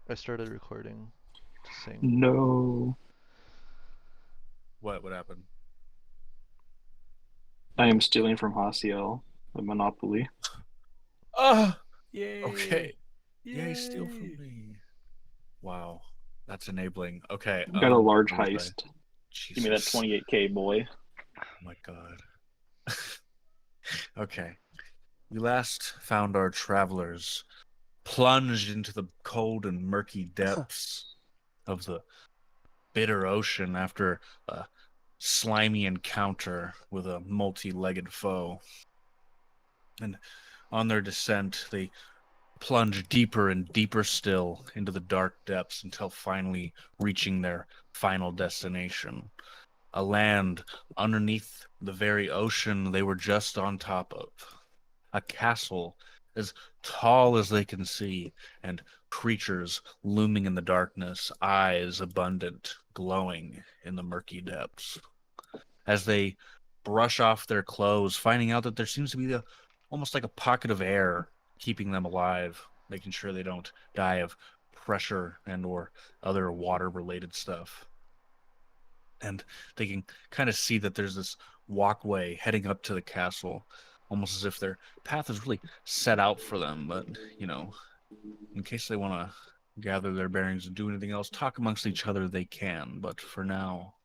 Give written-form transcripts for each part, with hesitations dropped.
I started recording. Just saying. No. What happened? I am stealing from Hasiel, a Monopoly. Oh, Yay! okay. Yay, steal from me. Wow, that's enabling. Okay. Got a large where was I? heist. Jesus. Give me that 28K, boy. Oh my god. Okay. We last found our travelers plunged into the cold and murky depths of the bitter ocean after a slimy encounter with a multi-legged foe. And on their descent, they plunge deeper and deeper still into the dark depths until finally reaching their final destination. A land underneath the very ocean they were just on top of. A castle as tall as they can see, and creatures looming in the darkness, eyes abundant, glowing in the murky depths. As they brush off their clothes, finding out that there seems to be almost like a pocket of air keeping them alive, making sure they don't die of pressure and or other water-related stuff. And they can kind of see that there's this walkway heading up to the castle, almost as if their path is really set out for them. But, in case they want to gather their bearings and do anything else, talk amongst each other, they can. But for now,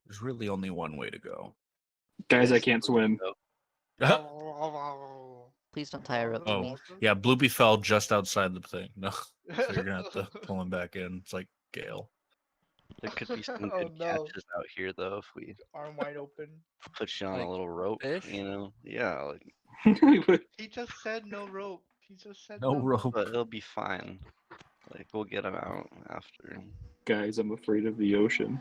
there's really only one way to go. Guys, I can't swim. Please don't tie a rope to me. Yeah, Bloopy fell just outside the thing. No, so you're going to have to pull him back in. It's like Gale. There could be some Oh, good no. catches out here, though, if we Arm wide open. put you on Like a little rope, fish? Yeah, like, He just said no rope. He just said No rope. but it'll be fine. Like, we'll get him out after. Guys, I'm afraid of the ocean.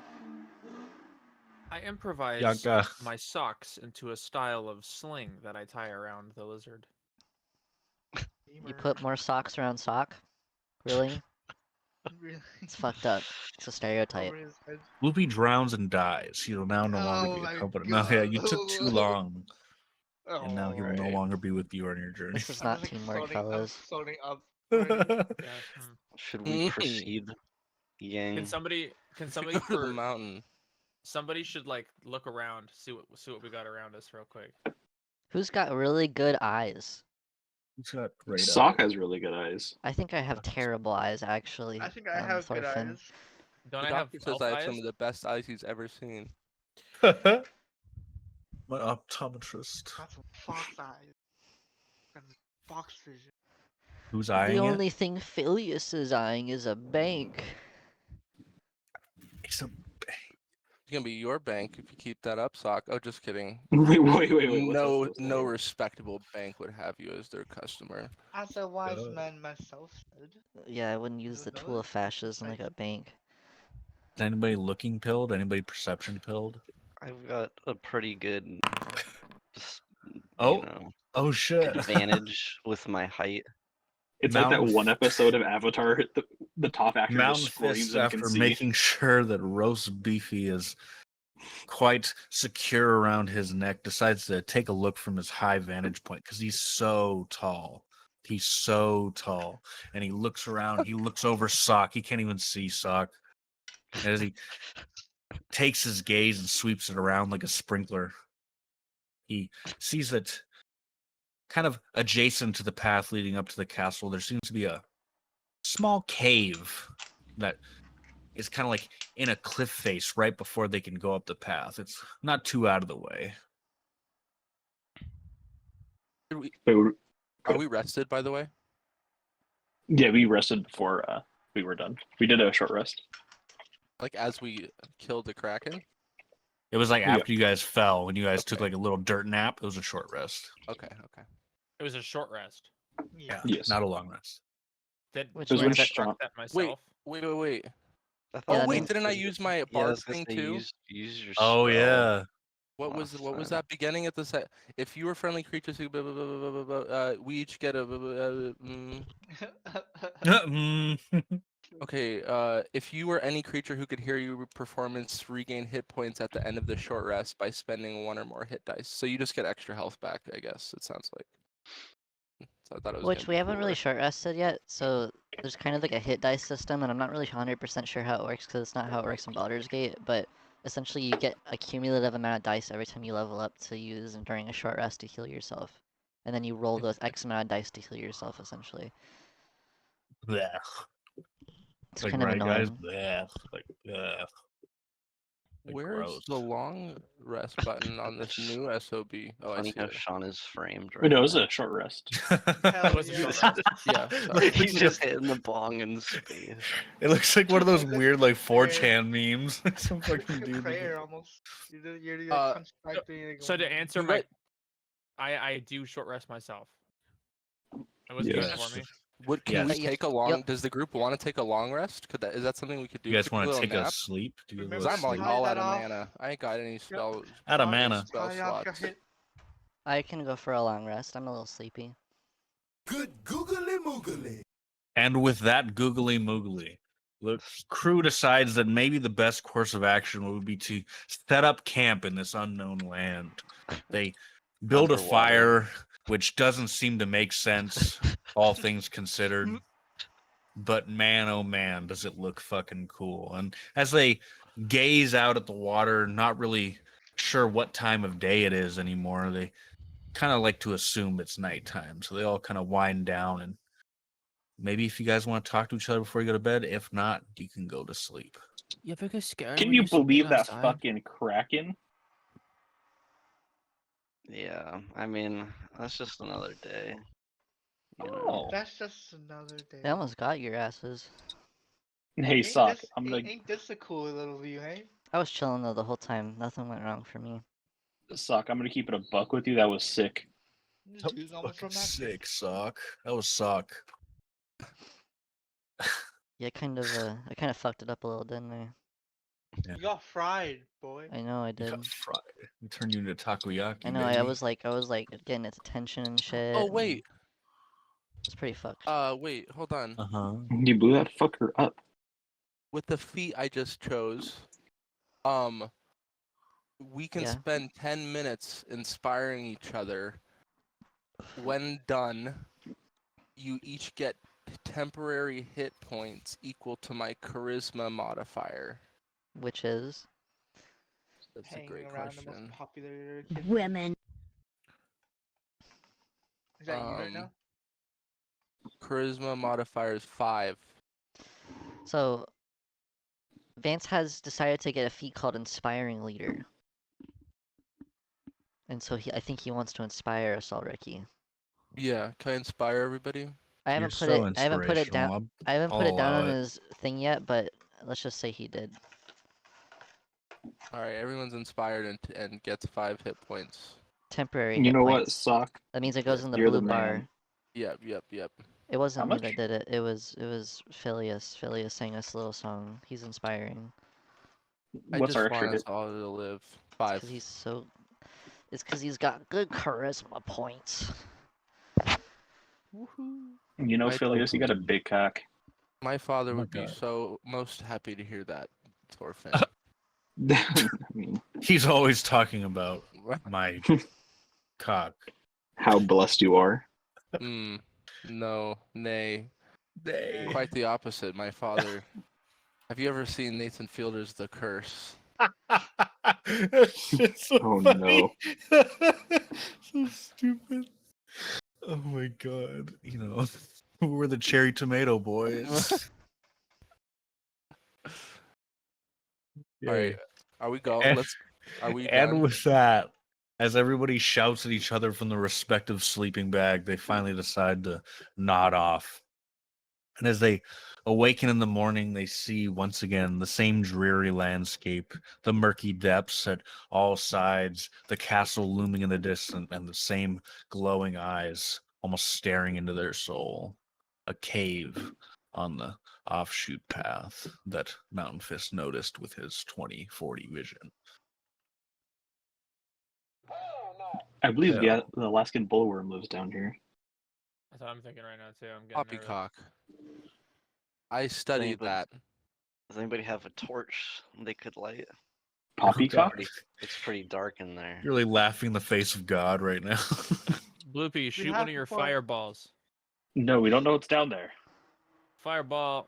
I improvise Yaga. my socks into a style of sling that I tie around the lizard. You put more socks around sock? Really? Really? It's fucked up. It's a stereotype. Over his head. Bloopy drowns and dies. He will now no longer Oh be my accompanied. No, yeah, you God. took too long, and now he will no Alright. longer be with you on your journey. This is I'm not just, like, teamwork, floating- I'm fellas. floating up. already. Yeah. Should we proceed, gang? Can somebody To for the mountain. somebody should like look around, see what we got around us real quick. Who's got really good eyes? He's got great Sock eyes. has really good eyes. I think I have terrible eyes, actually. I think I have good Thorfinn. eyes. Don't The I have doctor says elf I have eyes? some of the best eyes he's ever seen. My optometrist. Got some fox eyes. Got some fox vision. Who's eyeing The it? only thing Phileas is eyeing is a bank. It's a It's gonna be your bank if you keep that up, sock. Oh, just kidding. Wait, what's No, that supposed to no mean? respectable bank would have you as their customer. As a wise Duh. man myself said. Yeah, I wouldn't use the Those tool of fascism like a bank. Is anybody looking pilled? Anybody perception pilled? I've got a pretty good, just, Oh. Oh shit! advantage with my height. It's like that Mountain- one episode of Avatar. The top actor Mountain just screams fists and after can see. making sure that roast beefy is quite secure around his neck, decides to take a look from his high vantage point because he's so tall. He's so tall, and he looks around. He looks over Sock. He can't even see Sock. And as he takes his gaze and sweeps it around like a sprinkler, he sees that kind of adjacent to the path leading up to the castle, there seems to be a small cave that is kind of like in a cliff face right before they can go up the path. It's not too out of the way. Are we rested, by the way? Yeah, we rested before we were done. We did a short rest. Like as we killed the Kraken? It was like Yeah. after you guys fell, when you guys took Okay. like a little dirt nap, it was a short rest. Okay, okay. It was a short rest. Yeah. Yes. Not a long rest. Did Which did I means- construct that myself? Wait. I Yeah, thought that Oh wait, means- didn't I use my bard thing too? Use your Oh spell. yeah. What was Last time. that beginning at the set? If you were friendly creatures who we each get a Mm. Okay, if you were any creature who could hear your performance, regain hit points at the end of the short rest by spending one or more hit dice. So you just get extra health back, I guess, it sounds like. I thought it was. Which gonna we be haven't really cooler. short rested yet, so there's kind of like a hit dice system, and I'm not really 100% sure how it works because it's not how it works in Baldur's Gate, but essentially you get a cumulative amount of dice every time you level up to use during a short rest to heal yourself. And then you roll those X amount of dice to heal yourself, essentially. Blech. It's Like, kind of right, guys? annoying. Blech. Like, blech. Like, Where's gross. the long rest button on this new SOB? Oh, I Funny see how it. Sean is framed Wait, right no, it was now. a short rest. Hell was a yeah. short Yeah, sorry. He's just hitting the bong in space. It looks like one of those It's like weird, like, prayer. 4chan memes. Some It's fucking a dude. prayer almost. You're like Uh, constructing like, So to answer You my, guys- I do short rest myself. It was Yeah. good Yes. for me. Can we Yes. take a long? Does the group want to take a long rest? Is that something we could do? You guys Could we want do to a take a nap? sleep? Do you Remember Cause guys I'm like tie all that out of off. mana. I ain't got any spell. Out of tie- mana. spell tie off your slots. hit. I can go for a long rest. I'm a little sleepy. And with that googly moogly, the crew decides that maybe the best course of action would be to set up camp in this unknown land. They build a Underwater. fire, which doesn't seem to make sense, all things considered. But man, oh man, does it look fucking cool. And as they gaze out at the water, not really sure what time of day it is anymore, they kind of like to assume it's nighttime. So they all kind of wind down, and maybe if you guys want to talk to each other before you go to bed, if not, you can go to sleep. You ever get scared Can when you you're sleeping believe that outside? fucking Kraken? Yeah, I mean, that's just another day. You know? Oh. That's just another day. They almost got your asses. Hey, Ain't Sock, this, I'm gonna ain't this a cool little view, hey? I was chilling though the whole time. Nothing went wrong for me. keep it a buck with you. That was sick. This That dude's was almost fucking romantic. sick, Sock. That was Sock. Yeah, I kind of fucked it up a little, didn't I? You got fried, boy. I know I You did. got fried. We turned you into takoyaki, I know. baby. I was like getting its attention and shit. Oh and wait. it's pretty fucked. Wait. Hold on. Uh-huh. You blew that fucker up. With the feat I just chose, we can Yeah. spend 10 minutes inspiring each other. When done, you each get temporary hit points equal to my charisma modifier. Which is That's a Hanging great around the question. most popular kid. Women. Is that you right now? Charisma modifier is 5. so. Vance has decided to get a feat called Inspiring Leader, and so I think he wants to inspire us all, Ricky. Yeah, can I inspire everybody? I You're haven't put so it. I haven't put it down. inspirational. I haven't put I'll it down allow on it. his thing yet, but let's just say he did. All right, everyone's inspired and gets 5 hit points. Temporary You hit know what, points. Sock? That means it goes in the You're blue the bar. man. Yep. It wasn't How me that much? did it. It was Phileas. Phileas sang us a little song. He's inspiring. I What's just our extra want us hit? all to live. It's 5. because he's so. It's because he's got good charisma points. You know, I Phileas, you got a big cock. My father Oh my would be God. so most happy to hear that, Thorfinn. I mean, He's always talking about my cock. how blessed you are. No, nay. Day. Quite the opposite. My father. Have you ever seen Nathan Fielder's The Curse? That shit's so Oh, funny. So stupid. Oh my god. You know, we're the cherry tomato boys. All right, are we going? And- Are we And done? with that, as everybody shouts at each other from the respective sleeping bag, they finally decide to nod off. And as they awaken in the morning, they see once again the same dreary landscape, the murky depths at all sides, the castle looming in the distance, and the same glowing eyes almost staring into their soul. A cave on the offshoot path that Mountain Fist noticed with his 20/40 vision. I believe Yeah. the Alaskan bullworm lives down here. That's what I'm thinking right now too. I'm getting nervous. Poppycock. I studied Anybody- that. Does anybody have a torch they could light? Poppycock? It's pretty dark in there. You're really laughing in the face of God right now. Bloopy, shoot one have of your to put- fireballs. No, we don't know what's down there. Fireball.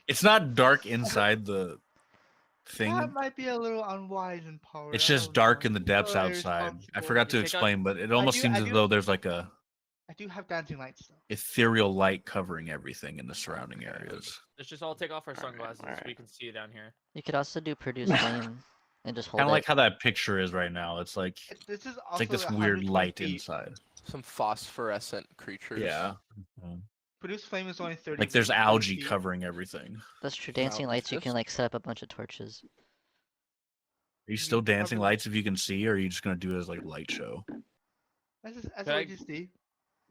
It's not dark inside the thing. That might be a little unwise and power. It's I just don't dark know. in the It's a depths little outside. I irresponsible. forgot to You take out- explain, but it almost do- seems I as do- though there's like a I do have dancing lights though. ethereal light covering everything in the surrounding areas. Let's just all take off our Alright, sunglasses so we alright. can see down here. You could also do produce flame and just hold Kind of like it. how that picture is right now. It's like This is it's also like this 120 weird light feet. inside. Some phosphorescent creatures. Yeah. Mhm. Produce flame is only 30. Like there's 30 algae feet. covering everything. That's true. Dancing Wow, lights, you can just- like set up a bunch of torches. Are you still dancing Cover- lights if you can see, or are you just gonna do it as like light show? That's Can I- what you see.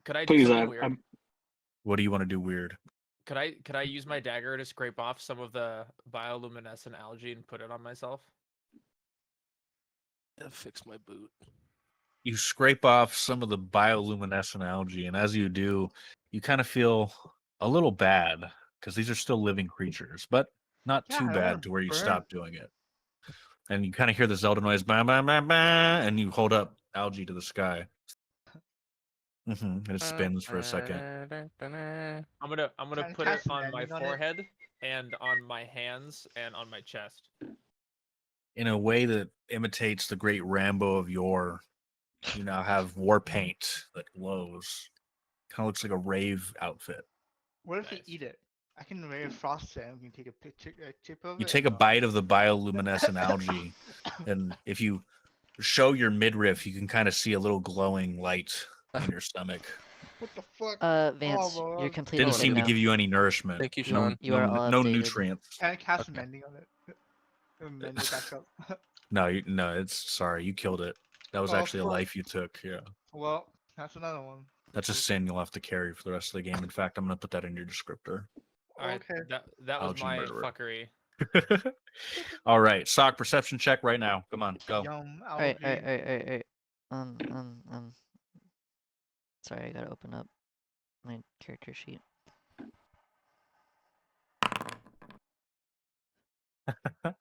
Could I do Please, something weird? What do you want to do weird? Could I use my dagger to scrape off some of the bioluminescent algae and put it on myself? Fix my boot. You scrape off some of the bioluminescent algae, and as you do, you kind of feel a little bad because these are still living creatures, but not Yeah, too I don't wanna bad to where you burn. stop doing it. And you kind of hear the Zelda noise, bah, bah, bah, bah, and you hold up algae to the sky. And it spins for a second. I'm gonna Kinda put it cast on my landing on it. forehead and on my hands and on my chest. In a way that imitates the great Rambo of yore, you now have war paint that glows. Kind of looks like a rave outfit. What if Nice. you eat it? I can very frost it and we can take a picture, a tip of You it. take a bite of the bioluminescent algae, and if you show your midriff, you can kind of see a little glowing light in your stomach. What the fuck? Vance, well, you're completely Didn't big seem to now. give you any nourishment. Thank you, You- Sean. You are all no updated. nutrients. Can I cast Okay. mending on it? Mend it back up. No, no, it's sorry, you killed it. That was Oh, actually a fuck. life you took. Yeah, Well, that's another one. that's a sin you'll have to carry for the rest of the game. In fact, I'm gonna put that in your descriptor. All right, Okay. that was Algae my murderer. fuckery. All right, sock perception check right now. Come on, go. Yum. Alright, algae. alright. Sorry, I gotta open up my character sheet. That's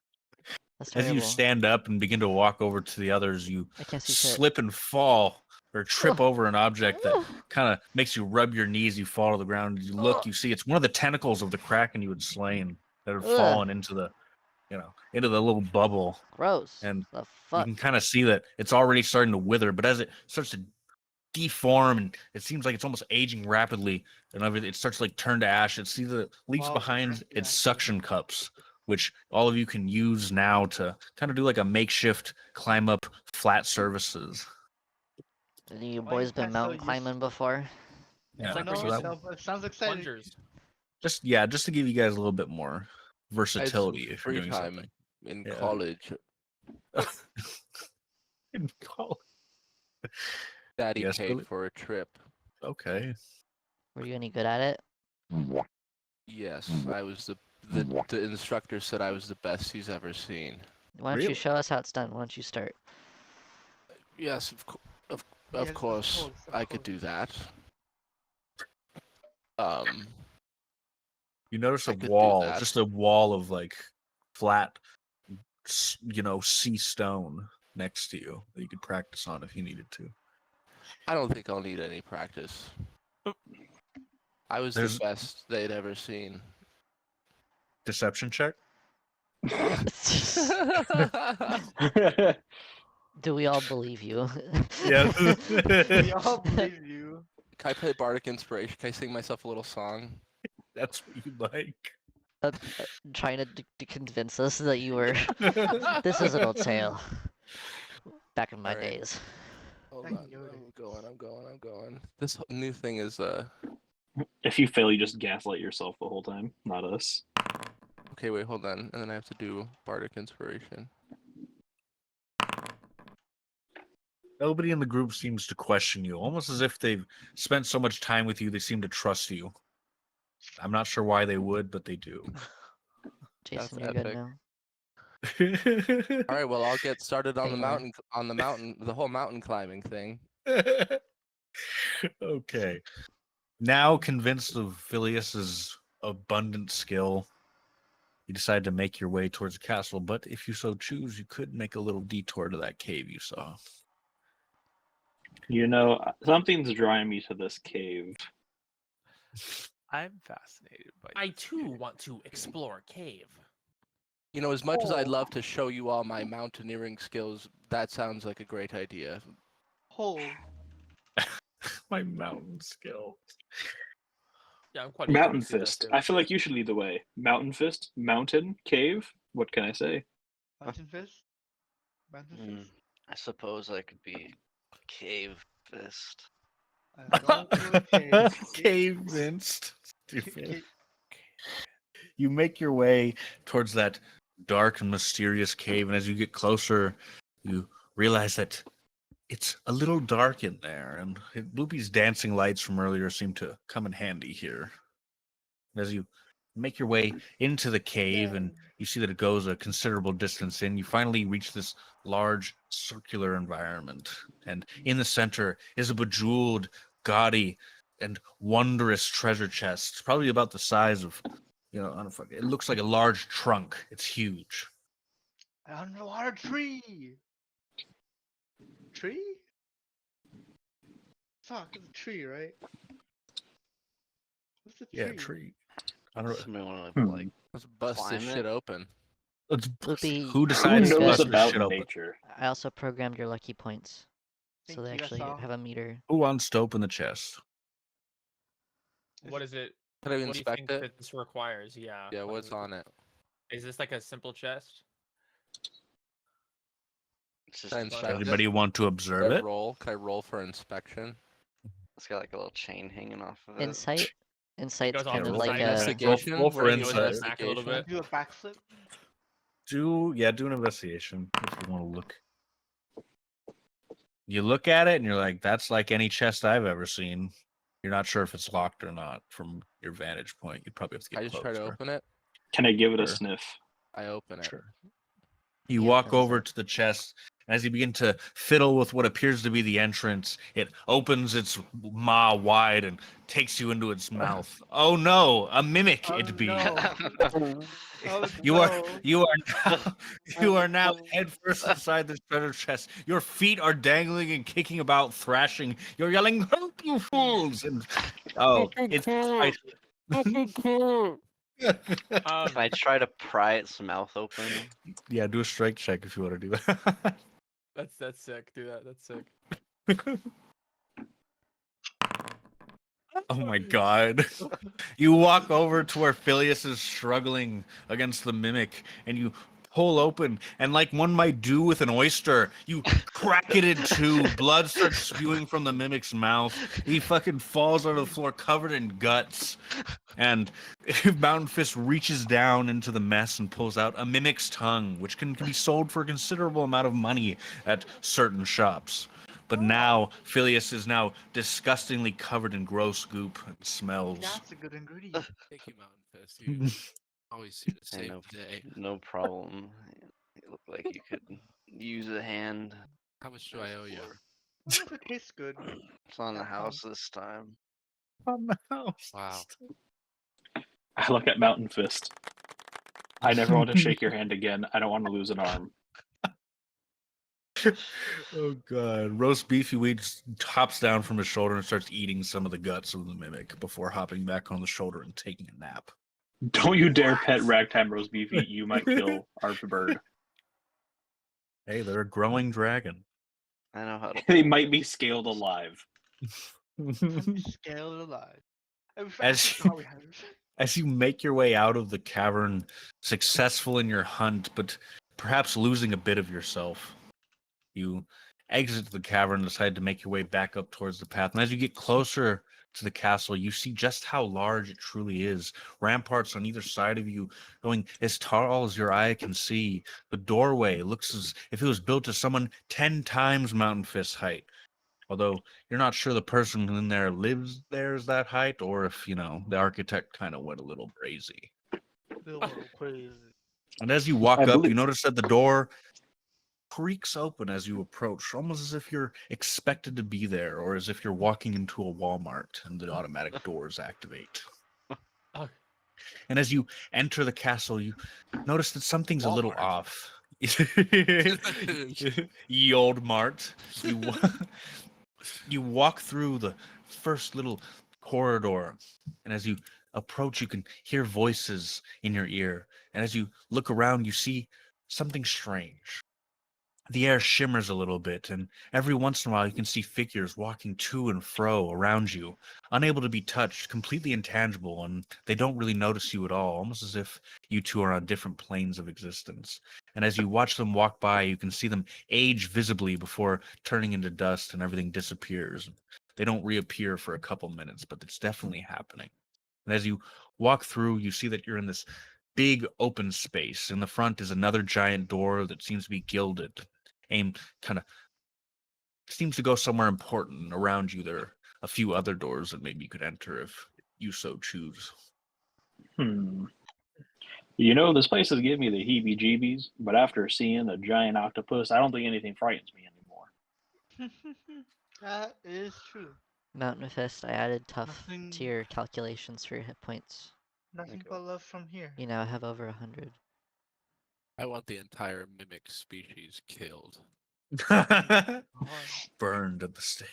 As terrible. you stand up and begin to walk over to the others, you I can't see shit. slip and fall or trip over an object that kind of makes you rub your knees. You fall to the ground. You look, you see it's one of the tentacles of the kraken you had slain that had Ugh. fallen into the, into the little bubble. Gross. And the You fuck? can kind of see that it's already starting to wither, but as it starts to deform and it seems like it's almost aging rapidly, and it starts to like turn to ash. It sees that it leaves Wow, behind okay, its yeah. suction cups, which all of you can use now to kind of do like a makeshift climb up flat surfaces. You Why boys you been guys mountain so climbing before? Yeah, like I we're so know that- using myself, but it sounds exciting. Plungers. just to give you guys a little bit more I had some versatility if you're free doing time something. in Yeah. college. In college. Daddy Yes, paid Billy? for a trip. Okay. Were you any good at it? Yes, I was the instructor said I was the best he's ever seen. Why don't Really? you show us how it's done? Why don't you start? Yes, Yes, of course, of I could course. do that. You notice I a could do wall, that. just a wall of like flat, sea stone next to you that you could practice on if you needed to. I don't think I'll need any practice. I was There's- the best they'd ever seen. Deception check. Do we all believe you? Yeah. We all believe you. Can I play Bardic Inspiration? Can I sing myself a little song? That's what you like. Trying to convince us that you were. This is an old tale. Back in my Alright. days. Hold Thank on, you. I'm going. This new thing is If you fail, you just gaslight yourself the whole time, not us. okay. Wait, hold on, and then I have to do Bardic Inspiration. Nobody in the group seems to question you, almost as if they've spent so much time with you, they seem to trust you. I'm not sure why they would, but they do. Jason, That's you're good epic. now. All right, well, I'll get started on Hey, the Lauren. mountain, the whole mountain climbing thing. Okay. Now convinced of Phileas's abundant skill, you decide to make your way towards the castle, but if you so choose, you could make a little detour to that cave you saw. Something's drawing me to this cave. I'm fascinated by. I too want to explore cave. You know, as much as I'd love to show you all my mountaineering skills, that sounds like a great idea. Hole. My mountain skill. Yeah, I'm quite eager Mountain to see that Fist. too. I feel like you should lead the way. Mountain Fist, mountain, cave. What can I say? Mountain fist. Mountain fist. I suppose I could be cave fist. I'm going to a cave. Cave Vince. Ca- Stupid. ca- You make your way towards that dark and mysterious cave, and as you get closer, you realize that it's a little dark in there, and Loopy's dancing lights from earlier seem to come in handy here. And as you make your way into the cave, and you see that it goes a considerable distance in, you finally reach this large circular environment, and in the center is a bejeweled, gaudy, and wondrous treasure chest, probably about the size of, I don't know, it looks like a large trunk. It's huge. An underwater tree. Tree? Fuck, it's a tree, right? What's a tree? Yeah, tree. I don't know. Somebody want to like Let's bust this Climb shit it? open. Loopy, Who Who decides to knows bust this about shit open? nature? I also programmed your lucky points, Thank so they you, that's actually all. have a meter. Who wants to open the chest? What is it? Can I What do you inspect think it? that this requires? Yeah. Yeah, what what's is it? on it? Is this like a simple chest? It's just Can I Does inspect it? Anybody want to observe Can I it? roll? Can I roll for inspection? it's got like a little chain hanging off of it. Insight? Insight's goes off kind to of the like side. a. Investigation? roll for What do you insight. Goes back a little bit. Do a backflip. Do an investigation if you want to look. You look at it and you're like, that's like any chest I've ever seen. You're not sure if it's locked or not from your vantage point. You'd probably have to get I just closer. try to open it. Can I give it a Sure. sniff? I open it. Sure. You He walk opens over it. to the chest. As you begin to fiddle with what appears to be the entrance, it opens its maw wide and takes you into its mouth. Oh no, a mimic Oh, it be. no. Oh, You are no. you are now head first inside this treasure chest. Your feet are dangling and kicking about, thrashing. You're yelling, "Help, you fools!" And it's quite. Um, Can I try to pry its mouth open? Yeah, do a strength check if you want to do that. that's sick. Do that. That's sick. Oh my god. You walk over to where Phileas is struggling against the mimic, and you pull open, and like one might do with an oyster, you crack it in two. Blood starts spewing from the mimic's mouth. He fucking falls onto the floor covered in guts. And Mountain Fist reaches down into the mess and pulls out a mimic's tongue, which can be sold for a considerable amount of money at certain shops. But now Phileas is now disgustingly covered in gross goop and smells. That's a good ingredient. Thank you, Mountain Fist. You always here to I save know. the day. No problem. You look like you could use a hand. How much do I owe you? I wonder if it tastes good. It's on the That house this time. On the house. Wow. I look at Mountain Fist. I never want to shake your hand again. I don't want to lose an arm. Oh god. Roast beefy weed just hops down from his shoulder and starts eating some of the guts of the mimic before hopping back on the shoulder and taking a nap. Don't you dare pet ragtime roast beefy. You might kill our bird. Hey, they're a growing dragon. I know how to. They might be scaled alive. Scaled alive. As you- As you make your way out of the cavern, successful in your hunt, but perhaps losing a bit of yourself, you exit the cavern and decide to make your way back up towards the path. And as you get closer to the castle, you see just how large it truly is. Ramparts on either side of you going as tall as your eye can see. The doorway looks as if it was built to someone 10 times Mountain Fist's height. Although you're not sure the person in there lives there is that height, or if, the architect kind of went a little crazy. Crazy. And as you walk I up, you believe- notice that the door creaks open as you approach, almost as if you're expected to be there, or as if you're walking into a Walmart and the automatic doors activate. Oh. And as you enter the castle, you notice that something's a little Walmart. off. Ye old mart. You walk through the first little corridor, and as you approach, you can hear voices in your ear. And as you look around, you see something strange. The air shimmers a little bit, and every once in a while you can see figures walking to and fro around you, unable to be touched, completely intangible, and they don't really notice you at all, almost as if you two are on different planes of existence. And as you watch them walk by, you can see them age visibly before turning into dust and everything disappears. They don't reappear for a couple minutes, but it's definitely happening. And as you walk through, you see that you're in this big open space. In the front is another giant door that seems to be gilded. Aim kind of seems to go somewhere important. Around you, there are a few other doors that maybe you could enter if you so choose. You know, this place has given me the heebie-jeebies, but after seeing a giant octopus, I don't think anything frightens me anymore. That is true. Mountain Fist, I added tough Nothing- to your calculations for your hit points. Nothing but love from here. You now have over 100. I want the entire mimic species killed. Burned at the stake.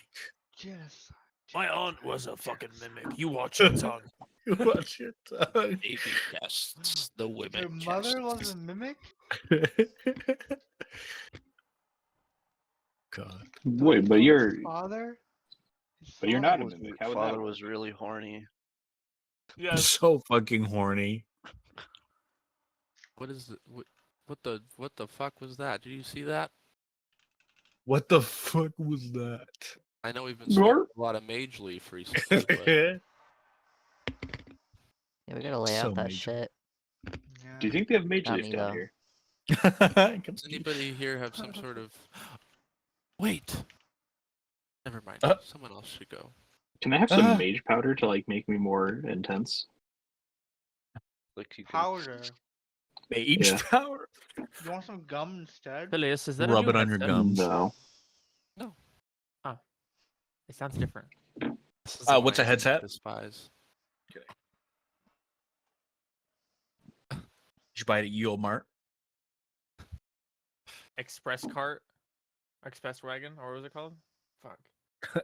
Yes. My aunt was a fucking mimic. You watch your tongue. Watch your tongue. Baby chests, the women Your mother was chests. a mimic? God. Wait, but you're Father? but you're not a Was- mimic. How would Father that was work? really horny. Yes. So fucking horny. What is it? What the fuck was that? Did you see that? What the fuck was that? I know we've been seeing Nor- a lot of Mage Leaf recently, but Yeah, we gotta lay So out that major. shit. Yeah. Do you think they have mage Not leaf me, down though. here? does anybody here have some sort of? Wait. Never mind. Someone else should go. Can I have some Ah. mage powder to like make me more intense? Like you can Powder. Mage Yeah. power. You want some gum instead? Phileas, is that Rub a new it on your headset? gums. No. It sounds different. This is the one What's I a headset? Despise. Did you buy it at Yule Mart? Express cart, express wagon, or what was it called? Fuck.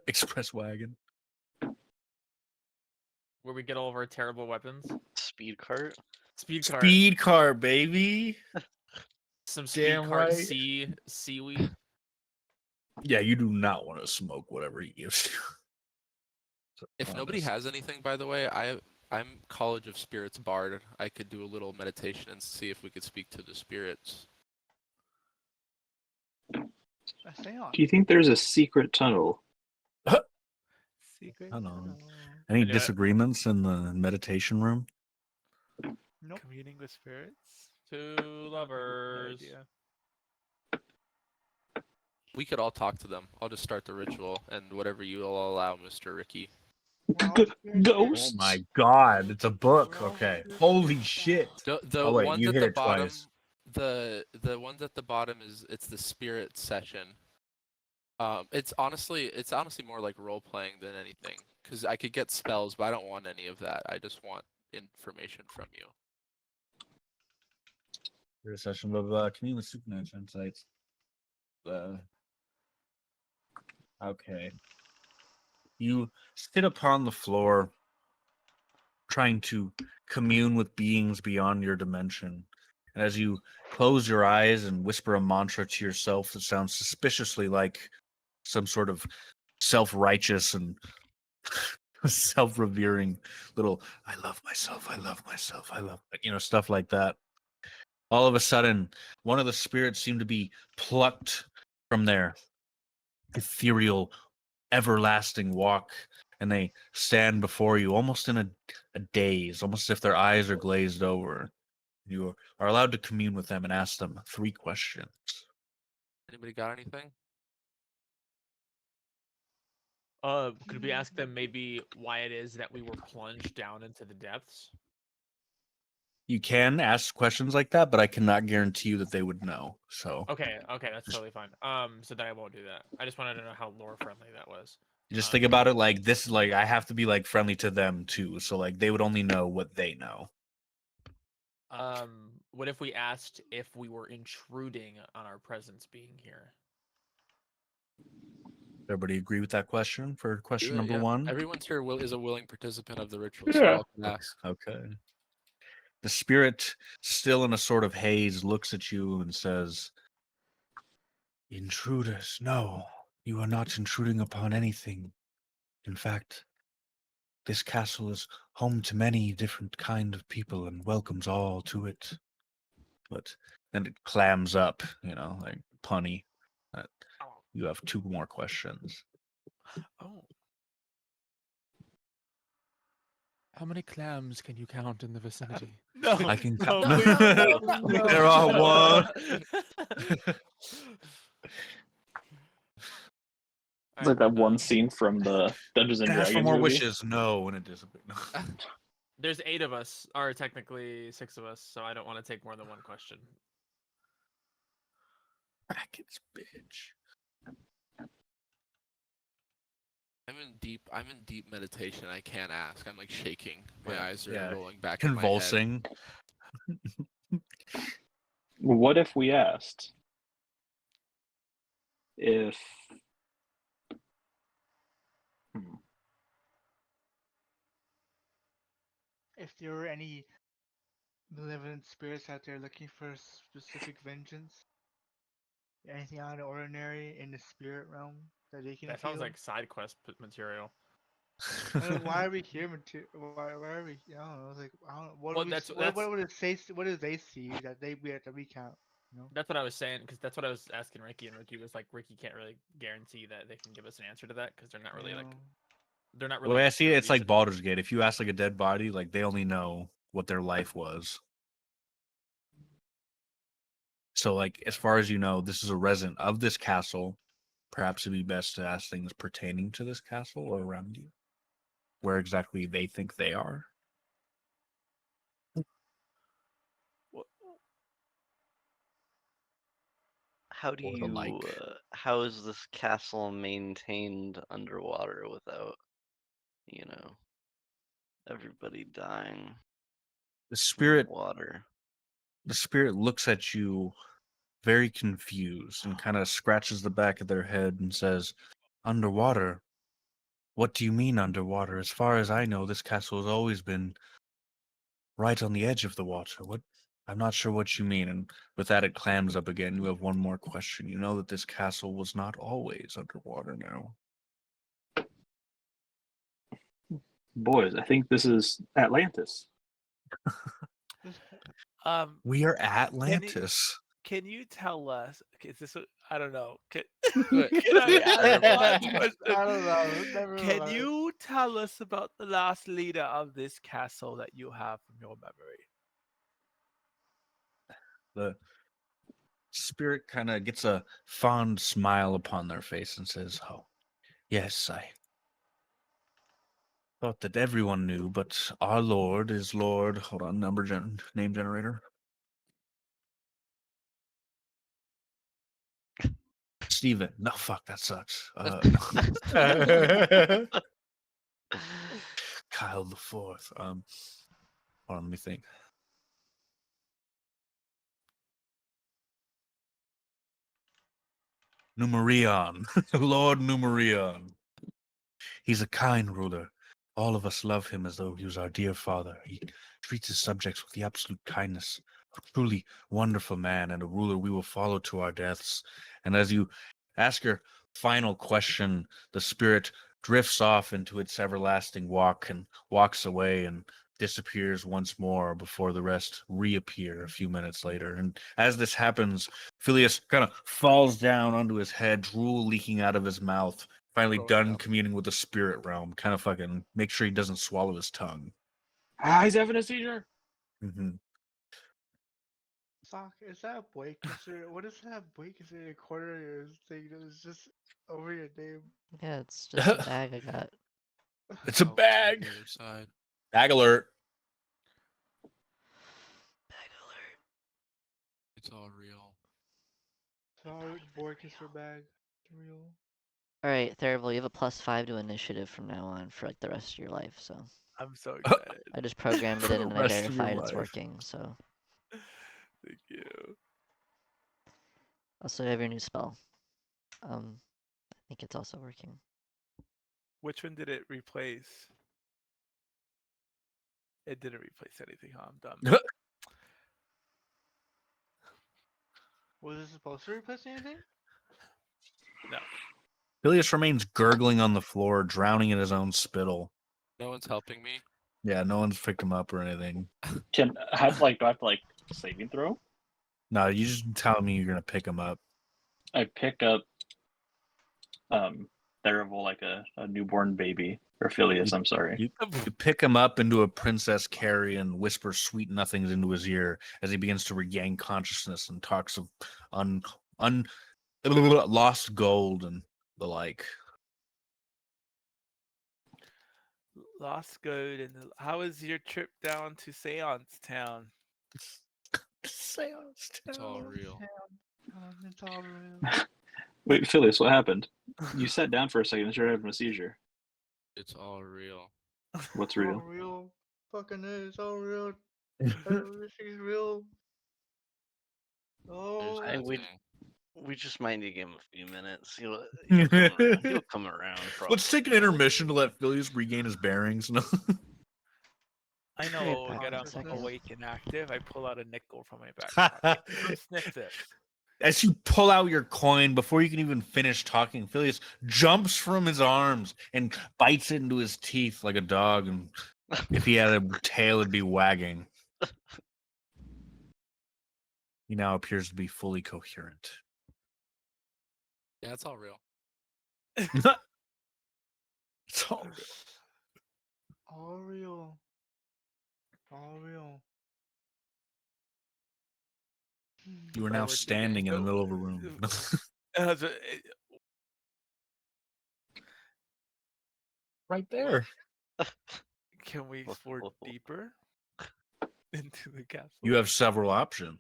Express wagon. Where we get all of our terrible weapons. speed cart. Speed cart. Speed car, baby. Some speed Damn cart right. seaweed. Yeah, you do not want to smoke whatever he gives you. If nobody Honest. has anything, by the way, I'm College of Spirits Bard. I could do a little meditation and see if we could speak to the spirits. Stay on. Do you think there's a secret tunnel? Secret. I don't know. Any I knew it. disagreements in the meditation room? Nope. Communing with spirits. Two lovers. We could all talk to them. I'll just start the ritual, and whatever you will allow, Mr. Ricky. We're all G- spirits. ghosts. Oh my god, it's a book. We're all Okay. spirits. Holy shit. The Oh, wait, ones you at hit the it bottom, twice. the ones at the bottom it's the spirit session. It's honestly more like role playing than anything, because I could get spells, but I don't want any of that. I just want information from you. Your session of commune with supernatural insights. Okay. You sit upon the floor, trying to commune with beings beyond your dimension. And as you close your eyes and whisper a mantra to yourself that sounds suspiciously like some sort of self-righteous and self-revering little I love myself, I love myself, I love, stuff like that. All of a sudden, one of the spirits seemed to be plucked from their ethereal, everlasting walk, and they stand before you almost in a daze, almost as if their eyes are glazed over. You are allowed to commune with them and ask them 3 questions. Anybody got anything? Could we ask them maybe why it is that we were plunged down into the depths? You can ask questions like that, but I cannot guarantee you that they would know. So Okay, that's totally fine. So then I won't do that. I just wanted to know how lore friendly that was. you just think about it like this is like I have to be like friendly to them too. So like they would only know what they know. What if we asked if we were intruding on our presence being here? Everybody agree with that question for question Do it, number yeah. 1? Everyone's here is a willing participant of the ritual, so Yeah. y'all can ask. Okay. The spirit, still in a sort of haze, looks at you and says, "Intruders, no, you are not intruding upon anything. In fact, this castle is home to many different kind of people and welcomes all to it." But then it clams up, like punny. Uh, You have 2 more questions. Oh, How many clams can you count in the vicinity? no. I can no, count. please, no, There are no. one. It's like that one um, scene from the Dungeons and And ask for Dragons more movie. wishes. No, and it disappears. There's 8 of us, or technically 6 of us, so I don't want to take more than one question. Brackets, bitch. I'm in deep meditation. I can't ask. I'm like shaking. My eyes are rolling back Convulsing. in my head. What if we asked if If there were any malevolent spirits out there looking for specific vengeance, anything out of the ordinary in the spirit realm that they can That feel. sounds like side quest material. Why are we here? Why are we? I don't know. It's like I don't. What Well, do we? that's- What, that's- what would it say? What do they see that we can't? You know? That's what I was saying, because that's what I was asking Ricky, and Ricky was like, Ricky can't really guarantee that they can give us an answer to that, because they're not really like, they're not The really. way I see it, it's like recent- Baldur's Gate. If you ask like a dead body, like they only know what their life was. So like as far as you know, this is a resident of this castle. Perhaps it'd be best to ask things pertaining to this castle or around you. Where exactly they think they are. How do Or the you? like. How is this castle maintained underwater without, everybody dying The in spirit water? The spirit looks at you very confused and kind of scratches the back of their head and says, "Underwater? What do you mean underwater? As far as I know, this castle has always been right on the edge of the water. What? I'm not sure what you mean." And with that, it clams up again. You have one more question. You know that this castle was not always underwater now. boys, I think this is Atlantis. We are Atlantis. Can you tell us? Is this? I don't know. Can Wait, I ask I one question? don't know. Never Can mind. you tell us about the last leader of this castle that you have from your memory? The spirit kind of gets a fond smile upon their face and says, "Oh, yes, I thought that everyone knew, but our Lord is Lord." Hold on, name generator. Steven. No, fuck, that sucks. No. Kyle the Fourth. Hold on, let me think. Numerion. Lord Numerion. He's a kind ruler. All of us love him as though he was our dear father. He treats his subjects with the absolute kindness. A truly wonderful man and a ruler we will follow to our deaths. And as you ask your final question, the spirit drifts off into its everlasting walk and walks away and disappears once more before the rest reappear a few minutes later. And as this happens, Phileas kind of falls down onto his head, drool leaking out of his mouth. Finally done communing with the spirit realm. Kind of fucking make sure he doesn't swallow his tongue. He's having a seizure. Mm-hmm. Sock, is that boy considered? What is that boy considered a quarter of your thing that is just over your name? Yeah, it's just a bag I got. It's a Oh, bag. the other side. Bag alert. Bag alert. It's all real. Sorry, Borkus for bag. Real. Alright, Therival, you have a +5 to initiative from now on for like the rest of your life, so. I'm so excited. I just programmed it For in the and I rest of your verified it's life. working, so. Thank you. Also, you have your new spell. think it's also working. Which one did it replace? It didn't replace anything, huh? I'm done. Was it supposed to replace anything? No. Phileas remains gurgling on the floor, drowning in his own spittle. No one's helping me. Yeah, no one's picked him up or anything. Do I have to saving throw? No, you just tell me you're gonna pick him up. I pick up Therival like a newborn baby. Or Phileas, I'm sorry. You pick him up into a Princess Carrie and whisper sweet nothings into his ear as he begins to regain consciousness and talks of lost gold and the like. Lost Gold. And how was your trip down to Seance Town? Seance It's all real. It's all real. Wait, Phileas, what happened? You sat down for a second and you're having a seizure. It's all real. What's It's real? all real. Fucking it's all real. Everything's real. Oh. I would. Nothing. We just might need to give him a few minutes. He'll come around. He'll come around. Probably. Let's take an intermission to let Phileas regain his bearings. I know Right what will back get in a him second. awake and active. I pull out a nickel from my back pocket. Come sniff this. As you pull out your coin, before you can even finish talking, Phileas jumps from his arms and bites it into his teeth like a dog. And if he had a tail, it'd be wagging. He now appears to be fully coherent. Yeah, it's all real. It's all real. All real. All real. You are That now worked standing in the again. middle of a room. Right there. Can we explore deeper into the castle? You have several options.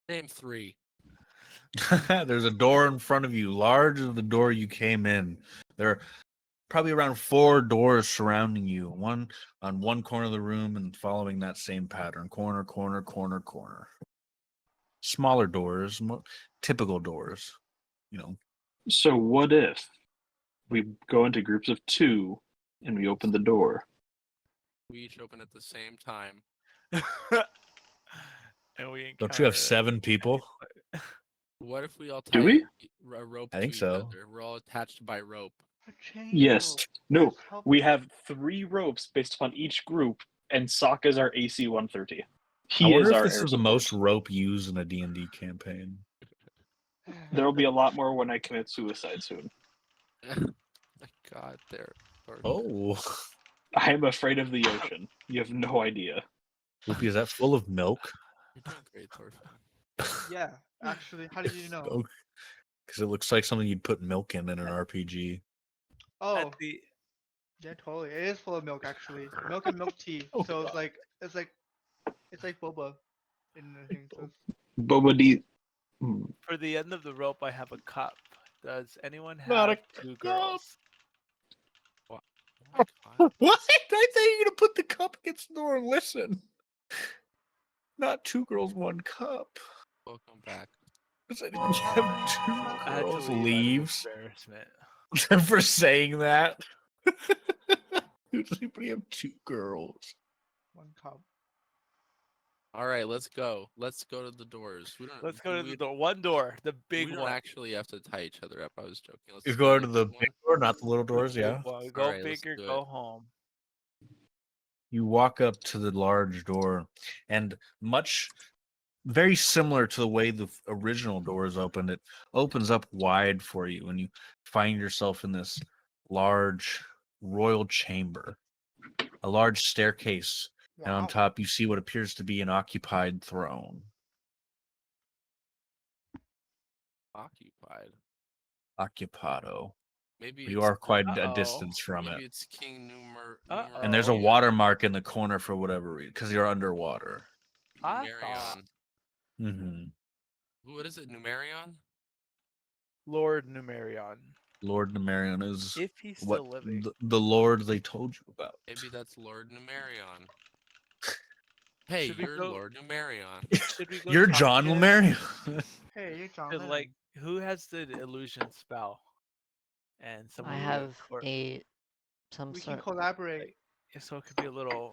Name 3. There's a door in front of you, large as the door you came in. There are probably around 4 doors surrounding you, one on one corner of the room and following that same pattern. Corner, corner, corner, corner. Smaller doors, typical doors, you know. So what if we go into groups of 2 and we open the door? We each open at the same time. And we Don't you have encounter 7 people? What if we all tie Do we? a rope I to think each so. other? We're all attached by rope. A chain Yes. rope. No, That's how- we have 3 ropes based upon each group, and Sokka is our AC 130. I He wonder is if our this air is the support. most rope used in a D&D campaign. There will be a lot more when I commit suicide soon. My God, there. Oh. I am afraid of the ocean. You have no idea. Whoopi, is that full of milk? You're doing great, Thorfinn. Yeah, actually, how do you know? Because it looks like something you'd put milk in an RPG. Oh, At the yeah, totally. It is full of milk, actually. Milk and milk tea. Oh, So God. it's like boba in the thing. So Boba D. for the end of the rope, I have a cup. Does anyone Not have a 2 cup. girls? Oh my God. What? I thought you were gonna put the cup against the door and listen. Not 2 girls, 1 cup. Welcome back. Does anyone have 2 I had to girls? leave Leaves out of embarrassment. for saying that. Does anybody have 2 girls? 1 cup. All right, let's go. Let's go to the doors. We don't. Let's go to we, the door. One door, the big we don't one. actually have to tie each other up. I was joking. Let's You just go to to the big big door, not the little doors, Big yeah? one. Go Alright, let's big or do go it. home. You walk up to the large door, and very similar to the way the original doors opened, it opens up wide for you, and you find yourself in this large royal chamber, a large staircase, and on Wow. top you see what appears to be an occupied throne. Occupied. Occupado. Maybe You it's are quite a Uh-oh. distance from maybe it. it's King Uh-oh. And there's a Numerion. watermark in the corner for whatever reason, because you're underwater. I Numerion. Mm-hmm. What is it? Numerion? Lord Numerion. Lord Numerion is If he's what still living. the Lord they told you about. Maybe that's Lord Numerion. Hey, Should we you're go- Lord Numerion. Should we go You're talk John to him? Numerion. Hey, you're John. Cause, like, who has the illusion spell? and some I of have the some We can sort. collaborate. yeah, so it could be a little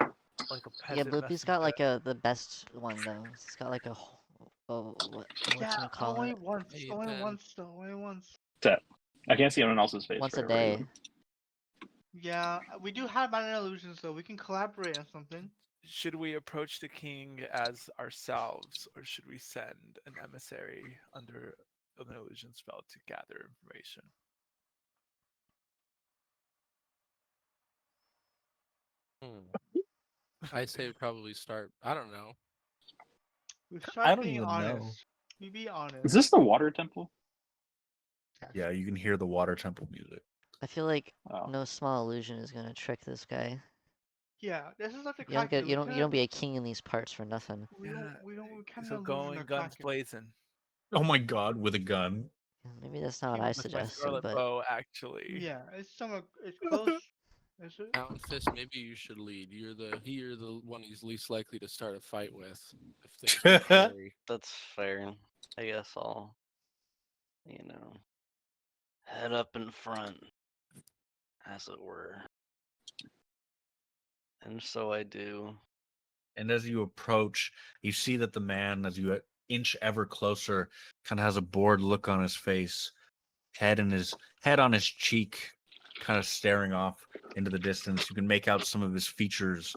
like a Yeah, peasant Bloopy's got like messenger. the best one though. He's got like a what Yeah, you call only it? once. Hey, Only Ben. once though. Only once. That I can't see anyone else's face. Once for a whatever day. reason. Yeah, we do have minor illusions though. We can collaborate on something. Should we approach the king as ourselves, or should we send an emissary under an illusion spell to gather information? I say probably start. I don't know. We I start don't being even honest. know. We be honest. Is this the water temple? Yeah, you can hear the water temple music. I feel like Oh. no small illusion is gonna trick this guy. Yeah, this is like the You don't Kraken. get you don't be a king in these parts for nothing. We kind So of going guns blazing. Oh my god, with a gun. Maybe that's not what I With my suggested, scarlet but bow, actually. Yeah, it's it's close. Is it? Alan Fist, maybe you should lead. You're the one he's least likely to start a fight with. If things get hairy. That's fair. I guess I'll, head up in front, as it were. And so I do. And as you approach, you see that the man, as you inch ever closer, kind of has a bored look on his face, head on his cheek, kind of staring off into the distance. You can make out some of his features.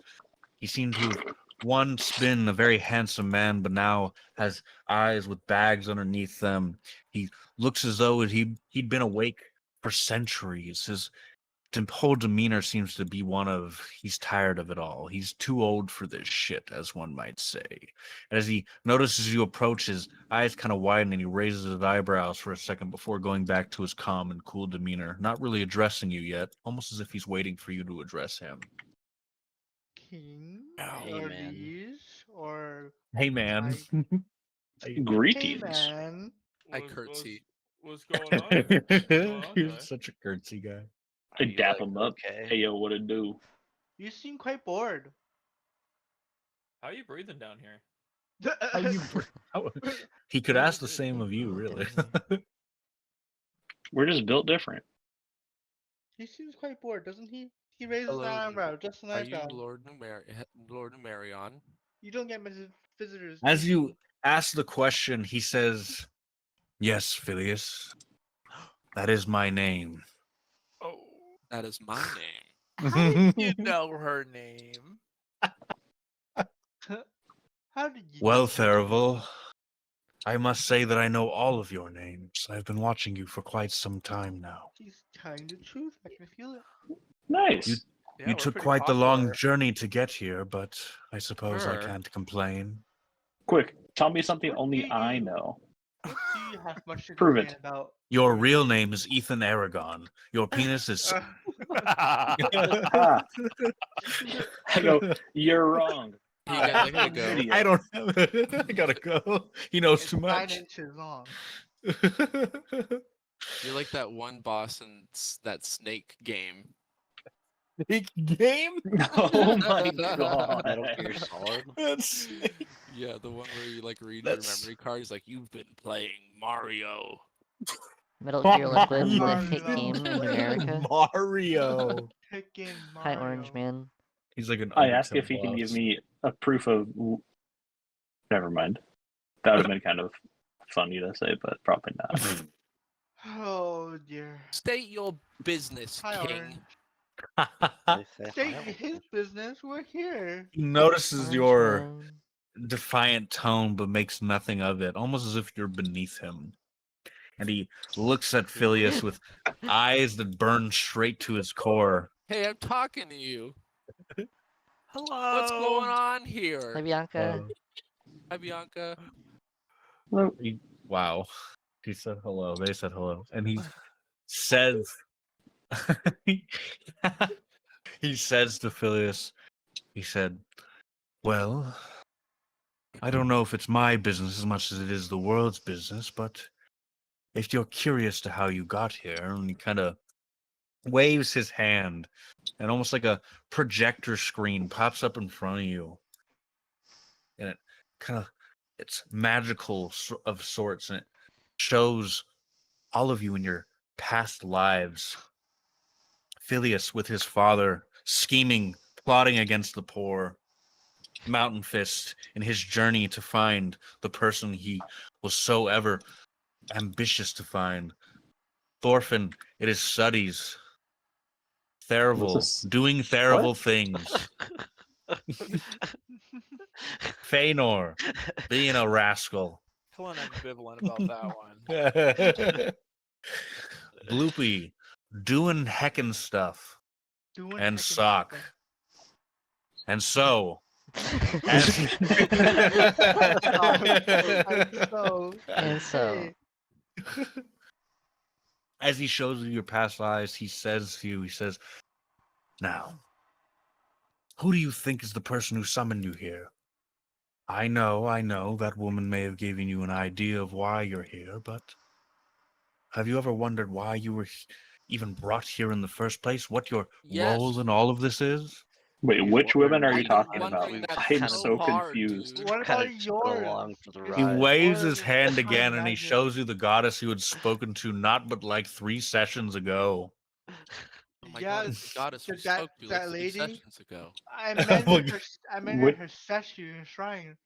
He seemed to have once been a very handsome man, but now has eyes with bags underneath them. He looks as though he'd been awake for centuries. His whole demeanor seems to be one of he's tired of it all. He's too old for this shit, as one might say. And as he notices you approach, his eyes kind of widen and he raises his eyebrows for a second before going back to his calm and cool demeanor, not really addressing you yet, almost as if he's waiting for you to address him. King Hey, or man. liege or Hey, man. hey Greetings. man. I curtsy. What's going on? What's going on, You're guys? such a curtsy guy. I Are you, dap like, him up. okay? Hey yo, what it do? You seem quite bored. How are you breathing down here? He could ask the same of you, really. We're just built different. He seems quite bored, doesn't he? He raises Hello, an eyebrow, just an Are you eyebrow. Lord Numerion? You don't get many visitors. As do you ask the question, he says, "Yes, Phileas, that is my name." Oh, That is my name. how did you know her name? How did you? Well, Therival, I must say that I know all of your names. I've been watching you for quite some time now. She's telling the truth. I can feel it. Nice. You- Yeah, You we're took pretty quite the long popular. journey to get here, but I suppose I Sure. can't complain. Quick, tell me something What only do I you- know. What do you have much to Prove complain it. about? Your real name is Ethan Aragon. Your penis is. Ha! I go, you're wrong. I gotta go. Video. I don't have it. I gotta go. He knows It's too 9 much. inches long. You're like that one boss in that snake game. Big game? Oh my god. Metal Gear Solid. That's Yeah, the one where you like read That's- your memory card. He's like, "You've been playing Mario." Metal Gear Liquid, You've the hit been game in playing America. Mario. Pick in Hi, Mario. Orange Man. He's like an I asked Undertale if he can give boss. me a proof of. Never mind. That would have been kind of funny to say, but probably not. Oh dear. State your business, Hi, King. Orange. They say Take hi. his business. We're here. He notices Orange your Man. defiant tone, but makes nothing of it, almost as if you're beneath him. And he looks at Phileas with eyes that burn straight to his core. Hey, I'm talking to you. Hello. What's going on Hi, here? Bianca. Hi, Bianca. Wow. He said hello. They said hello. And he says, he says to Phileas, he said, "Well, I don't know if it's my business as much as it is the world's business, but if you're curious to how you got here," and he kind of waves his hand, and almost like a projector screen pops up in front of you, and it kind of, it's magical of sorts, and it shows all of you in your past lives. Phileas with his father, scheming, plotting against the poor. Mountain Fist in his journey to find the person he was so ever ambitious to find. Thorfinn in his studies. Therival this- doing Therival things. Feanor being a rascal. Feeling ambivalent about that one. Bloopy doing heckin' stuff. Doing And heckin' Sock. stuff. And so And And so, hey, as he shows you your past lives, he says to you, he says, now, who do you think is the person who summoned you here? I know, that woman may have given you an idea of why you're here, but have you ever wondered why you were even brought here in the first place? What your Yes. role in all of this is? Wait, He's which wondering women are if you I've been talking about? wondering that I'm Kinda- so hard, confused. dude. what Kinda about just yours? go along for the Is He ride. waves yours his hand my again and he magic? shows you the goddess you had spoken to not but like 3 sessions ago. Oh my Yeah, god, it's the goddess we that spoke to like 3 lady. sessions ago. I meant Oh in my her. I meant What- in her statue shrine.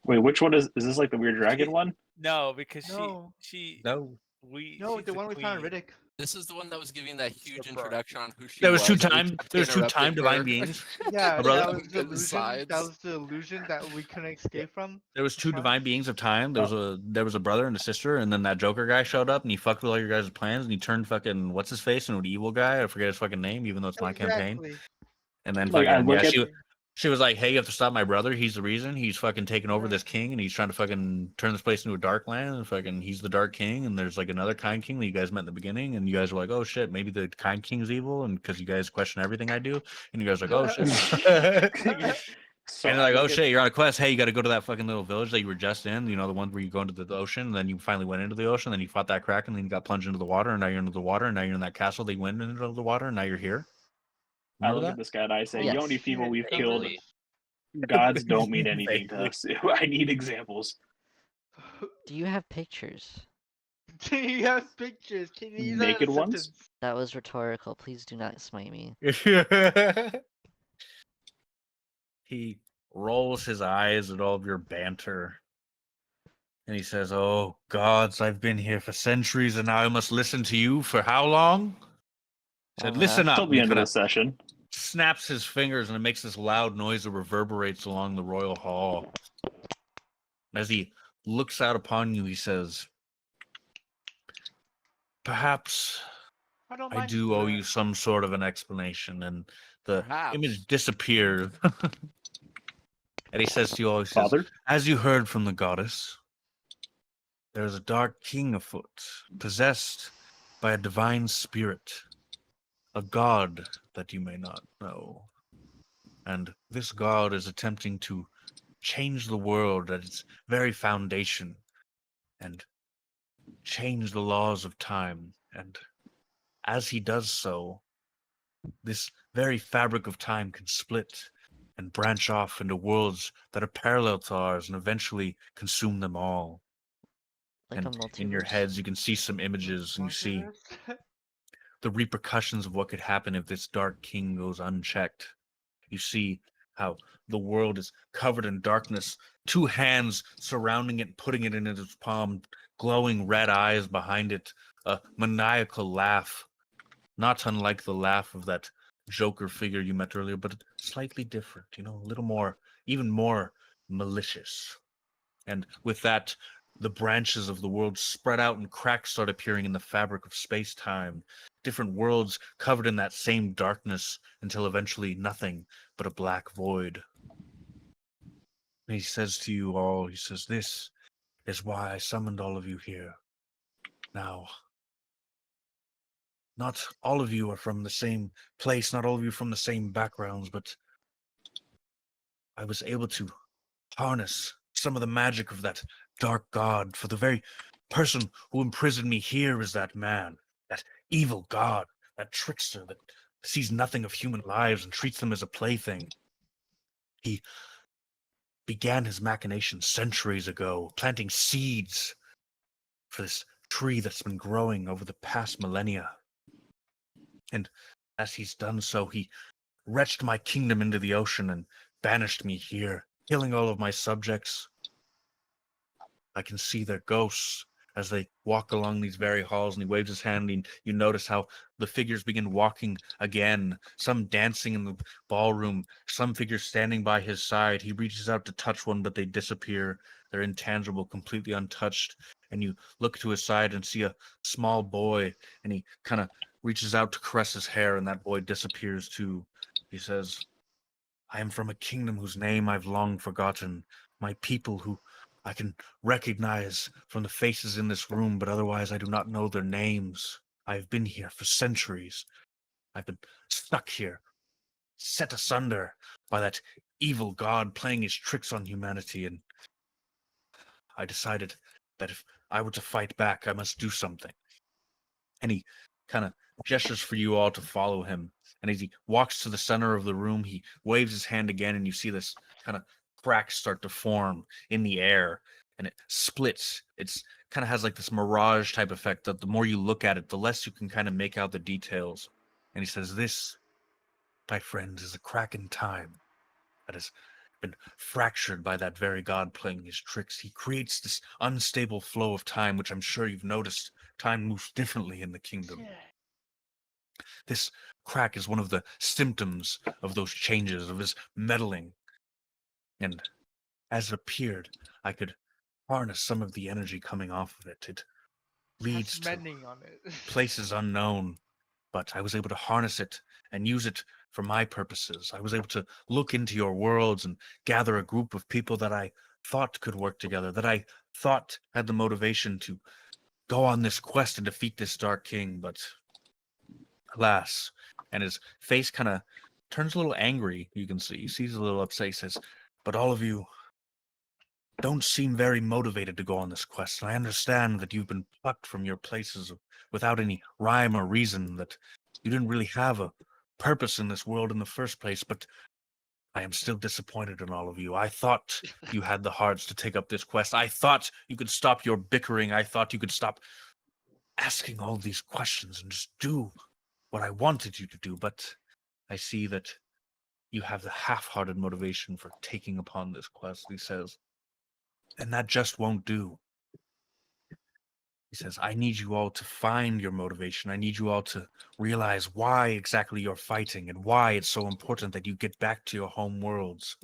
Wait, which one is this? Like the weird dragon She- one? No, because No. she No. No, she's the one we found in queen. Riddick. This is the one that was giving that huge the bro. introduction on who she There was two and we time kept there's 2 interrupting time divine her. beings. Yeah, brother? that was the illusion. Sides. That was the illusion that we couldn't escape from. There was the 2 shrine. divine beings of time. There was a brother and a sister, and then that Joker guy showed up and he fucked with all your guys' plans and he turned fucking what's his face into an evil guy. I forget his fucking name, even though it's my campaign. Exactly. And then Like, I fucking look yeah, at- she was like, "Hey, you have to stop my brother. He's the reason. He's fucking taking over this Exactly. king, and he's trying to fucking turn this place into a dark land. And fucking, he's the Dark King. And there's like another Kind King that you guys met in the beginning, and you guys were like, oh shit, maybe the Kind King's evil, and because you guys question everything I do, and you guys are like, oh shit." So And I they're like, look oh at- shit, you're on a quest. Hey, you got to go to that fucking little village that you were just in. You know, the one where you go into the ocean. And then you finally went into the ocean. Then you fought that Kraken. Then you got plunged into the water. And now you're into the water. And now you're in that castle. They went into the water. And now you're here. I Remember look that? at this guy and I say, Yes. you know how many people we've Vaguely. killed? Gods don't mean anything to us. I need examples. do you have pictures? You have pictures. Can you use that in a Naked ones? sentence? That was rhetorical. Please do not smite me. He rolls his eyes at all of your banter. And he says, oh, gods, I've been here for centuries and now I must listen to you for how long? He said, Long listen enough. up. Till And the he end of kinda the session. snaps his fingers and it makes this loud noise that reverberates along the royal hall. As he looks out upon you, he says, perhaps don't I mind do you, owe you some sort of an explanation. And the Perhaps. image disappears. And he says to you all, he says, Father? as you heard from the goddess, there is a dark king afoot, possessed by a divine spirit, a god that you may not know. And this god is attempting to change the world at its very foundation and change the laws of time. And as he does so, this very fabric of time can split and branch off into worlds that are parallel to ours and eventually consume them all. Like a And multiverse. in your heads, you can see some images and you see Multiverse? the repercussions of what could happen if this dark king goes unchecked. You see how the world is covered in darkness, 2 hands surrounding it, putting it in its palm, glowing red eyes behind it, a maniacal laugh, not unlike the laugh of that Joker figure you met earlier, but slightly different, you know, a little more, even more malicious. And with that, the branches of the world spread out and cracks start appearing in the fabric of space-time. Different worlds covered in that same darkness until eventually nothing but a black void. And he says to you all, he says, this is why I summoned all of you here. Now, not all of you are from the same place, not all of you from the same backgrounds, but I was able to harness some of the magic of that dark god, for the very person who imprisoned me here is that man, that evil god, that trickster that sees nothing of human lives and treats them as a plaything. He began his machinations centuries ago, planting seeds for this tree that's been growing over the past millennia. And as he's done so, he wrenched my kingdom into the ocean and banished me here, killing all of my subjects. I can see their ghosts as they walk along these very halls, and he waves his hand, and you notice how the figures begin walking again, some dancing in the ballroom, some figures standing by his side. He reaches out to touch one, but they disappear. They're intangible, completely untouched. And you look to his side and see a small boy, and he kind of reaches out to caress his hair, and that boy disappears too. He says, I am from a kingdom whose name I've long forgotten, my people who I can recognize from the faces in this room, but otherwise I do not know their names. I have been here for centuries. I've been stuck here, set asunder by that evil god playing his tricks on humanity, and I decided that if I were to fight back, I must do something. And he kind of gestures for you all to follow him. And as he walks to the center of the room, he waves his hand again, and you see this kind of cracks start to form in the air, and it splits. It's kind of has like this mirage type effect that the more you look at it, the less you can kind of make out the details. And he says, this, my friends, is a crack in time that has been fractured by that very god playing his tricks. He creates this unstable flow of time, which I'm sure you've noticed. Time moves differently in the kingdom. This crack is one of the symptoms of those changes, of his meddling. And as it appeared, I could harness some of the energy coming off of it. It leads to Mending on it. places unknown, but I was able to harness it and use it for my purposes. I was able to look into your worlds and gather a group of people that I thought could work together, that I thought had the motivation to go on this quest and defeat this Dark King, but alas. And his face kind of turns a little angry, you can see. He sees a little upset. He says, but all of you don't seem very motivated to go on this quest. And I understand that you've been plucked from your places without any rhyme or reason, that you didn't really have a purpose in this world in the first place, but I am still disappointed in all of you. I thought you had the hearts to take up this quest. I thought you could stop your bickering. I thought you could stop asking all these questions and just do what I wanted you to do, but I see that you have the half-hearted motivation for taking upon this quest, he says. And that just won't do. He says, I need you all to find your motivation. I need you all to realize why exactly you're fighting and why it's so important that you get back to your home worlds.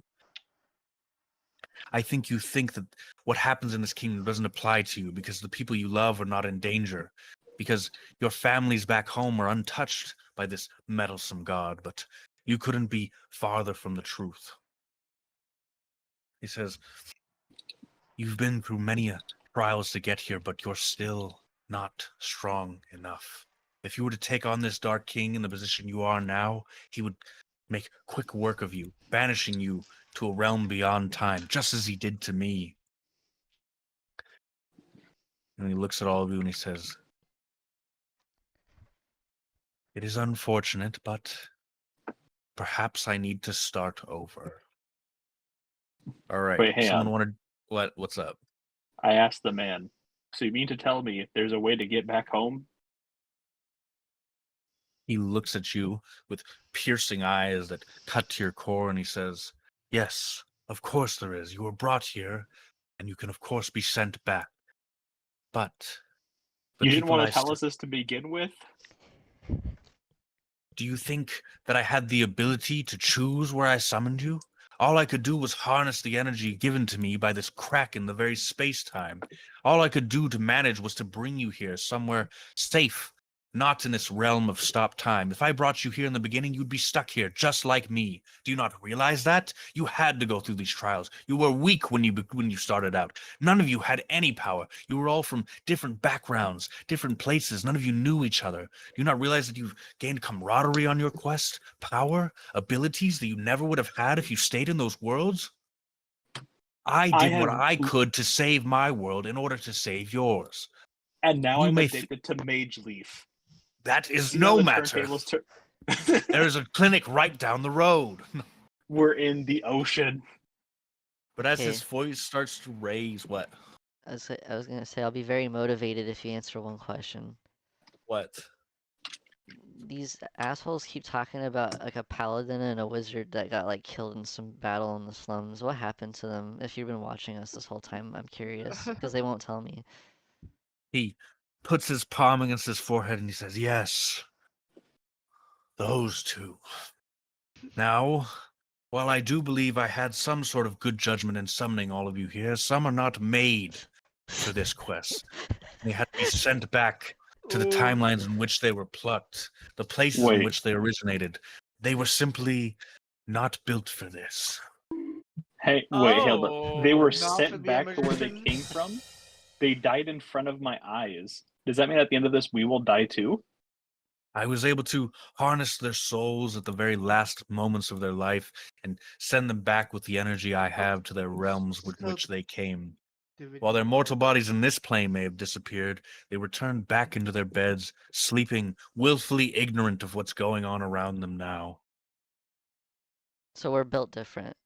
I think you think that what happens in this kingdom doesn't apply to you because the people you love are not in danger, because your families back home are untouched by this meddlesome god, but you couldn't be farther from the truth. He says, you've been through many trials to get here, but you're still not strong enough. If you were to take on this Dark King in the position you are now, he would make quick work of you, banishing you to a realm beyond time, just as he did to me. And he looks at all of you and he says, it is unfortunate, but perhaps I need to start over. All right. Wait, hang Someone on. wanted what's up? I asked the man, so you mean to tell me there's a way to get back home? He looks at you with piercing eyes that cut to your core, and he says, yes, of course there is. You were brought here, and you can of course be sent back. But You didn't want to tell us this to begin with? Do you think that I had the ability to choose where I summoned you? All I could do was harness the energy given to me by this crack in the very space-time. All I could do to manage was to bring you here somewhere safe, not in this realm of stop time. If I brought you here in the beginning, you'd be stuck here, just like me. Do you not realize that? You had to go through these trials. You were weak when you started out. None of you had any power. You were all from different backgrounds, different places. None of you knew each other. Do you not realize that you've gained camaraderie on your quest, power, abilities that you never would have had if you stayed in those worlds? I did what I could to save my world in order to save yours. And now I'm addicted to Mage Leaf. That is no matter. There is a clinic right down the road. We're in the ocean. But as his voice starts to raise, what? I was gonna say I'll be very motivated if you answer one question. What? These assholes keep talking about like a paladin and a wizard that got like killed in some battle in the slums. What happened to them? If you've been watching us this whole time, I'm curious because they won't tell me. He puts his palm against his forehead and he says, "Yes, those two. Now, while I do believe I had some sort of good judgment in summoning all of you here, some are not made for this quest. They had to be sent back to the timelines in which they were plucked, the places in Wait. which they originated. They were simply not built for this." Hey, wait, hold up. They were Not for sent the back to where they immersion. came from. They died in front of my eyes. Does that mean at the end of this we will die too? I was able to harness their souls at the very last moments of their life and send them back with the energy I have to their realms with So- which they came. Divinity. While their mortal bodies in this plane may have disappeared, they returned back into their beds, sleeping, willfully ignorant of what's going on around them now. So we're built different.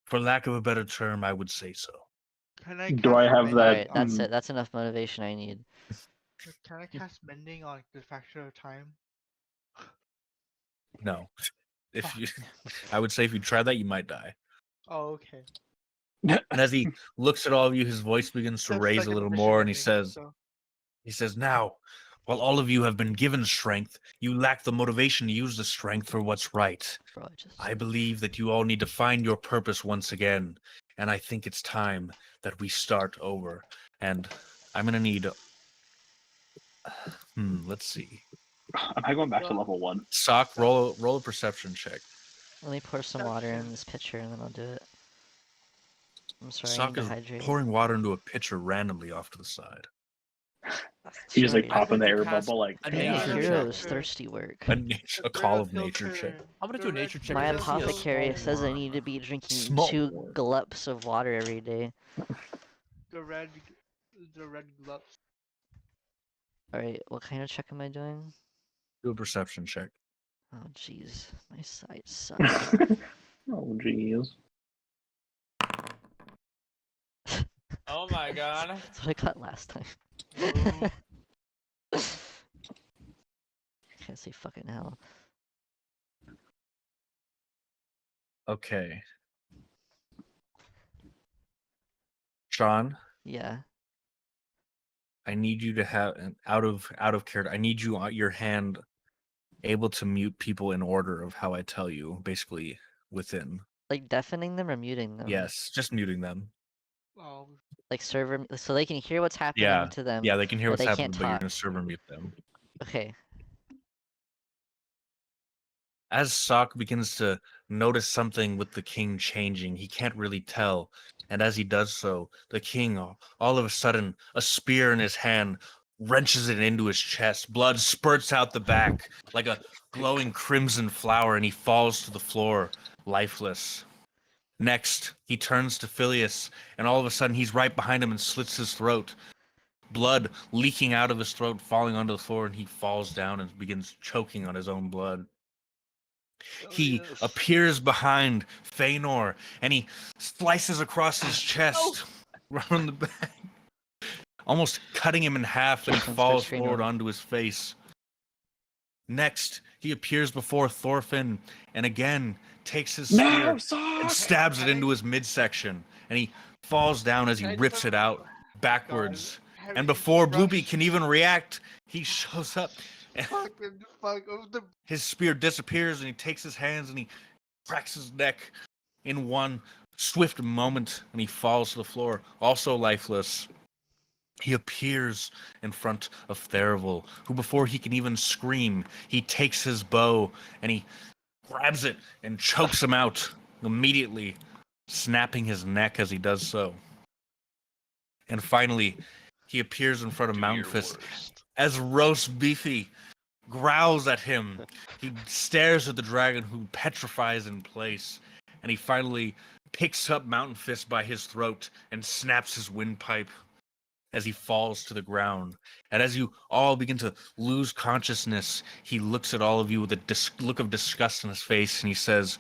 For lack of a better term, I would say so. Can I Do cast I have mending that? Alright, that's mm, it. That's enough motivation I need. Can I cast mending on the factor of time? No. If you, I would say if you try that, you might die. Oh, okay. And as he looks at all of you, his voice begins to That's raise like a an little efficient more, and he ending, says, so- "Now, while all of you have been given strength, you lack the motivation to use the strength for what's right. Bro, I believe that you all need to find your purpose once again, and I think it's time that we start over. And I'm gonna need, let's see. Am I going back to level 1? Sock, roll a perception check. Let me pour some water in Perception. this pitcher and then I'll do it. I'm sorry, I Sock need to is hydrate. pouring water into a pitcher randomly off to the side. You just like Sorry. pop in the going to air cast bubble like a Being a nature hero check. is thirsty work. A call of nature check. I'm gonna do a nature check. My to see a apothecary small says I worm. need to be drinking Small 2 worm. glups of water every day. The red gloves. Alright, what kind of check am I doing? Do a perception check. Oh jeez, my sight sucks. Oh jeez. Oh my god. That's what I got last time. Can't say fucking hell. Okay. Sean, Yeah. I need you to have an out of character. I need you on your hand able to mute people in order of how I tell you, basically within. Like deafening them or muting them? Yes, just muting them. Oh, Like server, so they can hear what's happening Yeah, to them. yeah, they can hear but what's they happening, can't but you're talk. gonna server mute them. Okay. As Sock begins to notice something with the king changing, he can't really tell. And as he does so, the king, all of a sudden, a spear in his hand, wrenches it into his chest. Blood spurts out the back like a glowing crimson flower, and he falls to the floor, lifeless. Next, he turns to Phileas, and all of a sudden, he's right behind him and slits his throat. Blood leaking out of his throat, falling onto the floor, and he falls down and begins choking on his own blood. He appears behind Feanor, and he slices across his chest, around the back, almost cutting him in half, and he Sounds falls very forward Feanor. onto his face. Next, he appears before Thorfinn, and again takes his spear and stabs it into his midsection, and he falls down as he rips it out backwards. And before Bloopy can even react, he shows up. And his spear disappears, and he takes his hands and he cracks his neck in one swift moment, and he falls to the floor, also lifeless. He appears in front of Therivel, who before he can even scream, he takes his bow and he grabs it and chokes him out immediately, snapping his neck as he does so. And finally, he appears in front of Mountain Fist as Roast Beefy growls at him. He stares at the dragon, who petrifies in place, and he finally picks up Mountain Fist by his throat and snaps his windpipe as he falls to the ground. And as you all begin to lose consciousness, he looks at all of you with a look of disgust in his face, and he says,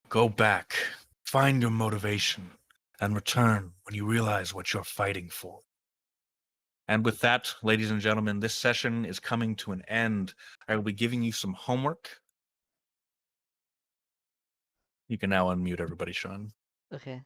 "Go back, find your motivation, and return when you realize what you're fighting for. And with that, ladies and gentlemen, this session is coming to an end. I will be giving you some homework. You can now unmute everybody, Sean. Okay.